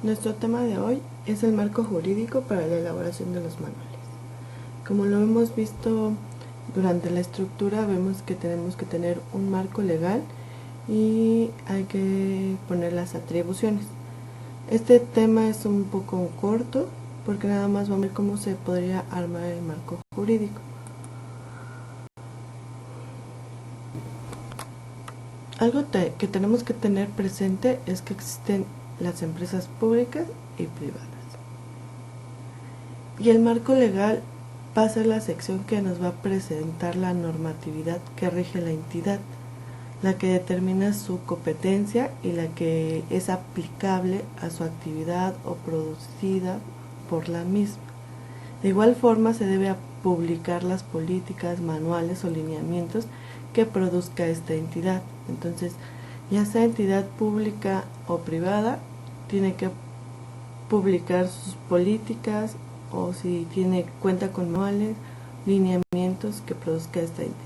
Nuestro tema de hoy es el marco jurídico para la elaboración de los manuales. Como lo hemos visto durante la estructura, vemos que tenemos que tener un marco legal y hay que poner las atribuciones. Este tema es un poco corto porque nada más vamos a ver cómo se podría armar el marco jurídico. Algo que tenemos que tener presente es que existen las empresas públicas y privadas. Y el marco legal va a ser la sección que nos va a presentar la normatividad que rige la entidad, la que determina su competencia y la que es aplicable a su actividad o producida por la misma. De igual forma se debe publicar las políticas, manuales o lineamientos que produzca esta entidad. Entonces, ya sea entidad pública o privada, tiene que publicar sus políticas o si cuenta con manuales, lineamientos que produzca esta entidad.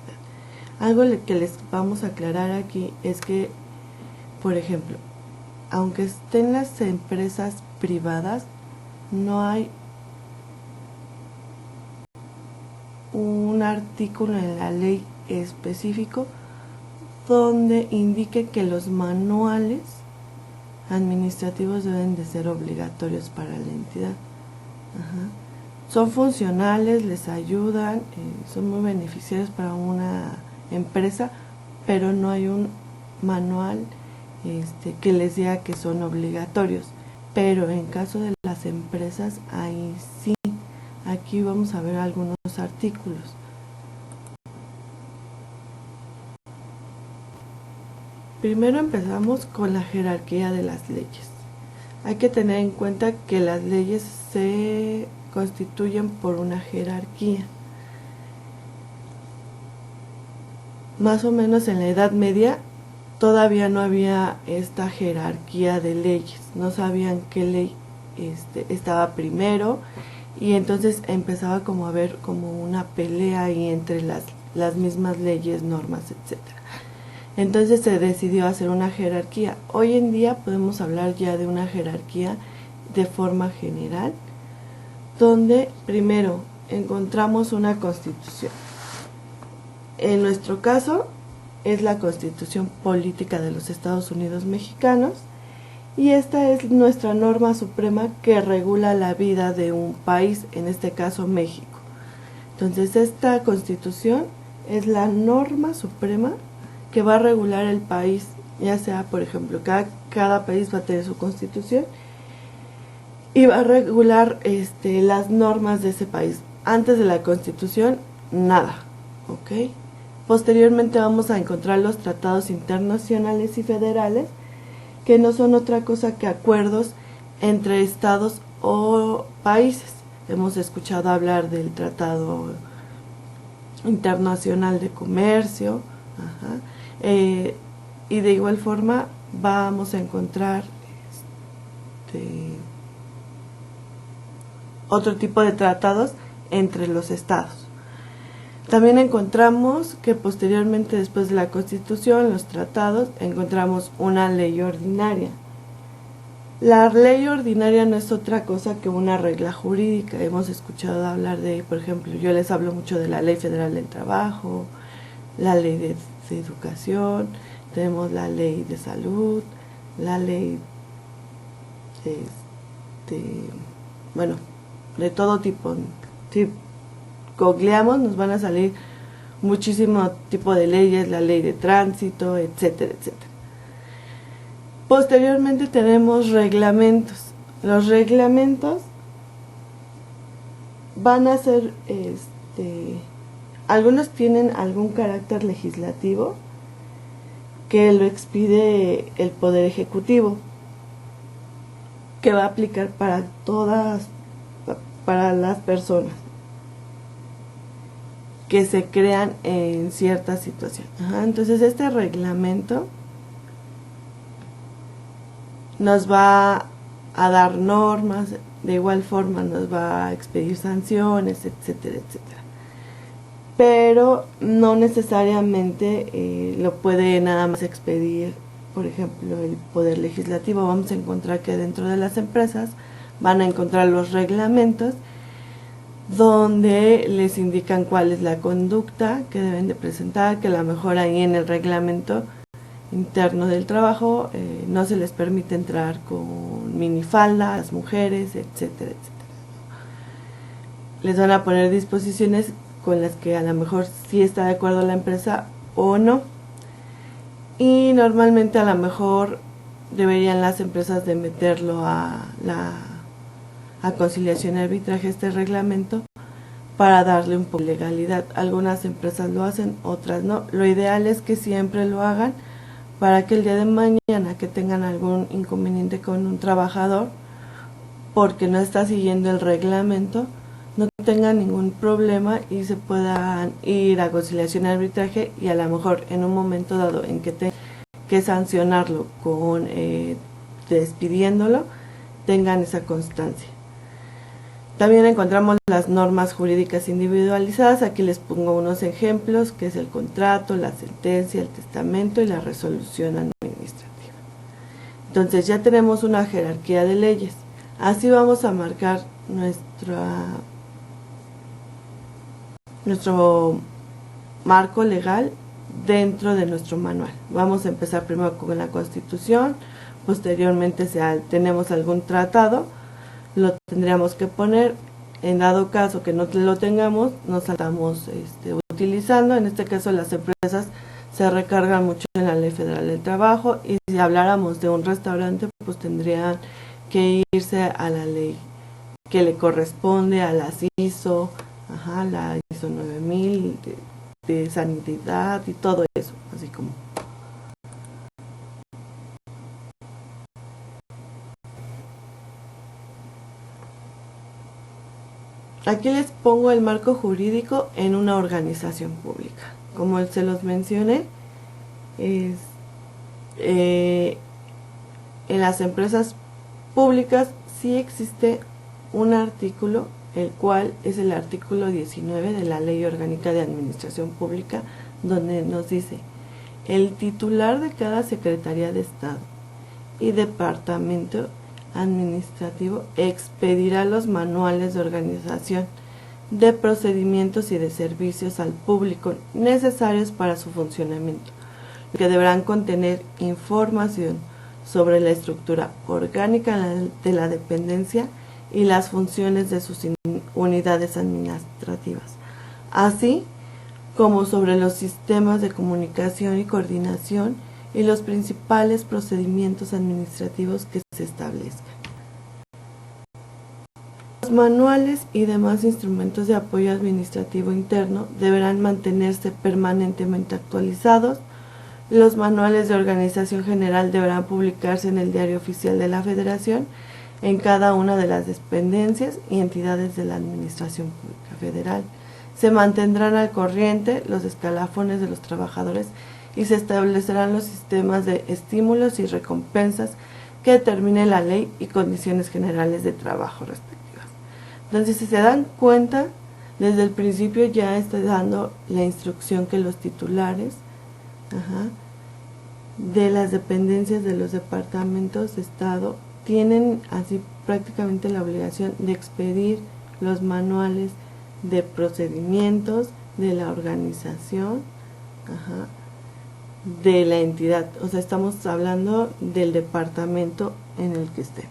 Algo que les vamos a aclarar aquí es que, por ejemplo, aunque estén las empresas privadas, no hay un artículo en la ley específico donde indique que los manuales administrativos deben de ser obligatorios para la entidad. Son funcionales, les ayudan, son muy beneficiarios para una empresa, pero no hay un manual que les diga que son obligatorios. Pero en caso de las empresas, ahí sí. Aquí vamos a ver algunos artículos. Primero empezamos con la jerarquía de las leyes. Hay que tener en cuenta que las leyes se constituyen por una jerarquía. Más o menos en la Edad Media todavía no había esta jerarquía de leyes, no sabían qué ley estaba primero y entonces empezaba como a haber como una pelea ahí entre las mismas leyes, normas, etcétera. Entonces se decidió hacer una jerarquía. Hoy en día podemos hablar ya de una jerarquía de forma general, donde primero encontramos una constitución. En nuestro caso es la Constitución Política de los Estados Unidos Mexicanos y esta es nuestra norma suprema que regula la vida de un país, en este caso México. Entonces esta Constitución es la norma suprema que va a regular el país, ya sea, por ejemplo, cada país va a tener su constitución y va a regular las normas de ese país. Antes de la constitución, nada, ¿ok? Posteriormente vamos a encontrar los tratados internacionales y federales, que no son otra cosa que acuerdos entre estados o países. Hemos escuchado hablar del Tratado Internacional de Comercio, y de igual forma vamos a encontrar otro tipo de tratados entre los estados. También encontramos que posteriormente, después de la Constitución, los tratados, encontramos una ley ordinaria. La ley ordinaria no es otra cosa que una regla jurídica. Hemos escuchado hablar de, por ejemplo, yo les hablo mucho de la Ley Federal del Trabajo, la Ley de Educación, tenemos la Ley de Salud, la Ley de todo tipo. Si googleamos nos van a salir muchísimo tipo de leyes, la Ley de Tránsito, etcétera, etcétera. Posteriormente tenemos reglamentos. Los reglamentos van a ser, algunos tienen algún carácter legislativo que lo expide el Poder Ejecutivo, que va a aplicar para las personas que se crean en cierta situación. Entonces este reglamento nos va a dar normas, de igual forma nos va a expedir sanciones, etcétera, etcétera. Pero no necesariamente lo puede nada más expedir por ejemplo, el Poder Legislativo, vamos a encontrar que dentro de las empresas van a encontrar los reglamentos donde les indican cuál es la conducta que deben de presentar, que a lo mejor ahí en el reglamento interno del trabajo no se les permite entrar con minifalda a las mujeres, etcétera, etcétera. Les van a poner disposiciones con las que a lo mejor sí está de acuerdo la empresa o no. Y normalmente a lo mejor deberían las empresas de meterlo a conciliación y arbitraje, este reglamento, para darle un poco de legalidad. Algunas empresas lo hacen, otras no. Lo ideal es que siempre lo hagan para que el día de mañana que tengan algún inconveniente con un trabajador porque no está siguiendo el reglamento, no tengan ningún problema y se puedan ir a conciliación y arbitraje, y a lo mejor en un momento dado en que tengan que sancionarlo con despidiéndolo, tengan esa constancia. También encontramos las normas jurídicas individualizadas. Aquí les pongo unos ejemplos, que es el contrato, la sentencia, el testamento y la resolución administrativa. Entonces ya tenemos una jerarquía de leyes. Así vamos a marcar nuestro marco legal dentro de nuestro manual. Vamos a empezar primero con la Constitución, posteriormente si tenemos algún tratado, lo tendríamos que poner. En dado caso que no lo tengamos, nos estamos utilizando. En este caso las empresas se recargan mucho en la Ley Federal del Trabajo, y si habláramos de un restaurante, pues tendrían que irse a la ley que le corresponde, a las ISO, la ISO 9000 de sanidad y todo eso, así como. Aquí les pongo el marco jurídico en una organización pública. Como se los mencioné, en las empresas públicas sí existe un artículo, el cual es el artículo 19 de la Ley Orgánica de Administración Pública, donde nos dice: el titular de cada Secretaría de Estado y Departamento Administrativo expedirá los manuales de organización, de procedimientos y de servicios al público necesarios para su funcionamiento, que deberán contener información sobre la estructura orgánica de la dependencia y las funciones de sus unidades administrativas, así como sobre los sistemas de comunicación y coordinación y los principales procedimientos administrativos que se establezcan. Los manuales y demás instrumentos de apoyo administrativo interno deberán mantenerse permanentemente actualizados. Los manuales de organización general deberán publicarse en el Diario Oficial de la Federación en cada una de las dependencias y entidades de la Administración Pública Federal. Se mantendrán al corriente los escalafones de los trabajadores y se establecerán los sistemas de estímulos y recompensas que determine la ley y condiciones generales de trabajo respectivas. Entonces, si se dan cuenta, desde el principio ya está dando la instrucción que los titulares de las dependencias de los departamentos de Estado tienen así prácticamente la obligación de expedir los manuales de procedimientos de la organización, de la entidad. O sea, estamos hablando del departamento en el que esté.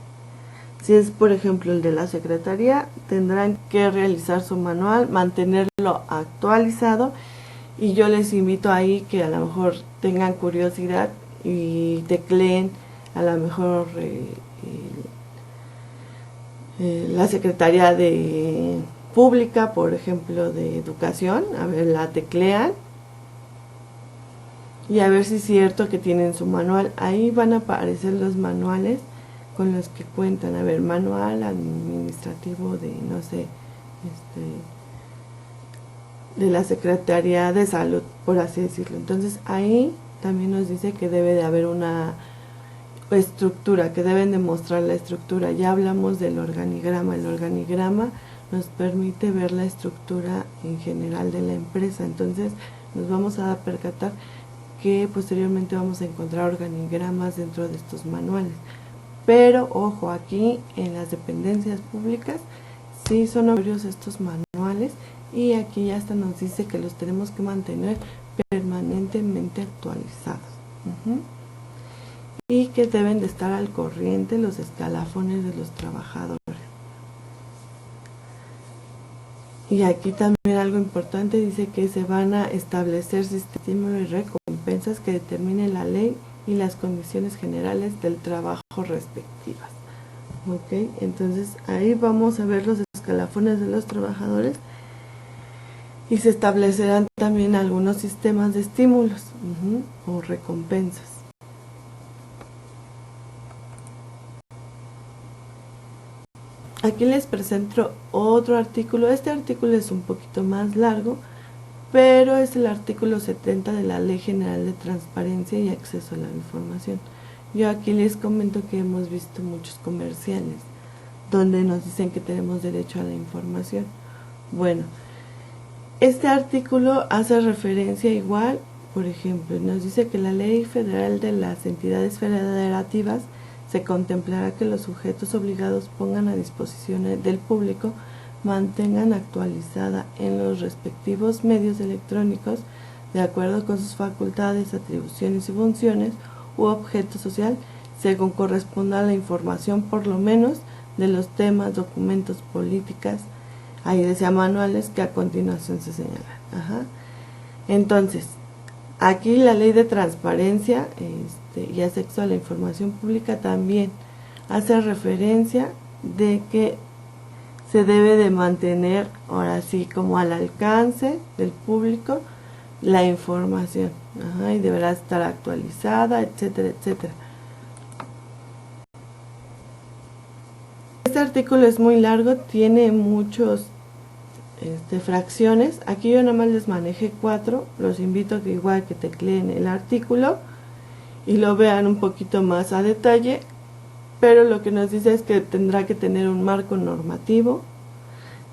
Si es, por ejemplo, el de la Secretaría, tendrán que realizar su manual, mantenerlo actualizado, y yo les invito ahí que a lo mejor tengan curiosidad y tecleen a lo mejor la Secretaría de Pública, por ejemplo, de Educación, a ver, la teclean y a ver si es cierto que tienen su manual. Ahí van a aparecer los manuales con los que cuentan. A ver, manual administrativo de, no sé, de la Secretaría de Salud, por así decirlo. Entonces ahí también nos dice que debe de haber una estructura, que deben de mostrar la estructura. Ya hablamos del organigrama. El organigrama nos permite ver la estructura en general de la empresa. Entonces nos vamos a percatar que posteriormente vamos a encontrar organigramas dentro de estos manuales. Pero ojo, aquí en las dependencias públicas sí son obligatorios estos manuales, y aquí ya hasta nos dice que los tenemos que mantener permanentemente actualizados. Y que deben de estar al corriente los escalafones de los trabajadores. Y aquí también algo importante, dice que se van a establecer sistemas y recompensas que determinen la ley y las condiciones generales del trabajo respectivas. Ok, entonces ahí vamos a ver los escalafones de los trabajadores, y se establecerán también algunos sistemas de estímulos o recompensas. Aquí les presento otro artículo. Este artículo es un poquito más largo, pero es el artículo 70 de la Ley General de Transparencia y Acceso a la Información. Yo aquí les comento que hemos visto muchos comerciales donde nos dicen que tenemos derecho a la información. Bueno, este artículo hace referencia igual, por ejemplo, nos dice que la Ley Federal de las Entidades Federativas se contemplará que los sujetos obligados pongan a disposición del público, mantengan actualizada en los respectivos medios electrónicos, de acuerdo con sus facultades, atribuciones y funciones u objeto social, según corresponda a la información por lo menos de los temas, documentos, políticas, ahí decía manuales, que a continuación se señalan. Entonces, aquí la ley de transparencia y acceso a la información pública también hace referencia de que se debe de mantener, ahora sí, como al alcance del público la información, y deberá estar actualizada, etcétera, etcétera. Este artículo es muy largo, tiene muchos fracciones. Aquí yo nada más les manejé 4, los invito a que igual que tecleen el artículo y lo vean un poquito más a detalle, pero lo que nos dice es que tendrá que tener un marco normativo,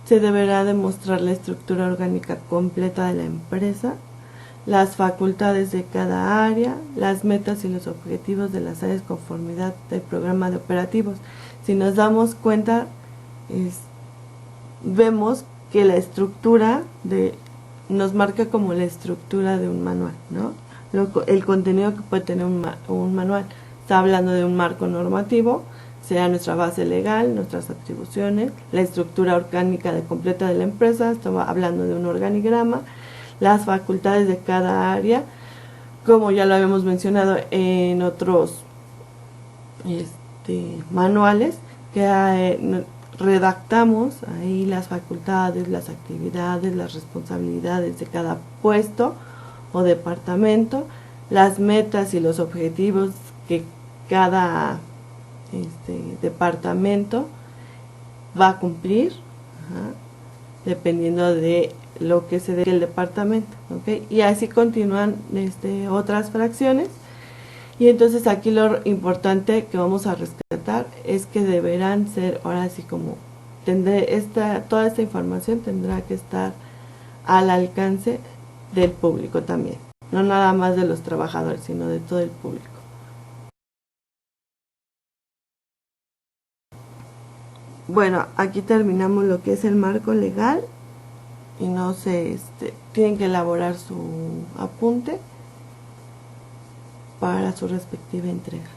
se deberá demostrar la estructura orgánica completa de la empresa, las facultades de cada área, las metas y los objetivos de las áreas, conformidad del programa de operativos. Si nos damos cuenta, vemos que la estructura nos marca como la estructura de un manual, ¿no? El contenido que puede tener un manual. Está hablando de un marco normativo, sea nuestra base legal, nuestras atribuciones, la estructura orgánica completa de la empresa, estaba hablando de un organigrama, las facultades de cada área, como ya lo habíamos mencionado en otros manuales, que redactamos ahí las facultades, las actividades, las responsabilidades de cada puesto o departamento, las metas y los objetivos que cada departamento va a cumplir, dependiendo de lo que se dé el departamento, ¿okay? Y así continúan otras fracciones. Y entonces aquí lo importante que vamos a rescatar es que deberán ser, ahora sí, como toda esta información tendrá que estar al alcance del público también, no nada más de los trabajadores, sino de todo el público. Bueno, aquí terminamos lo que es el marco legal, y no sé, tienen que elaborar su apunte para su respectiva entrega.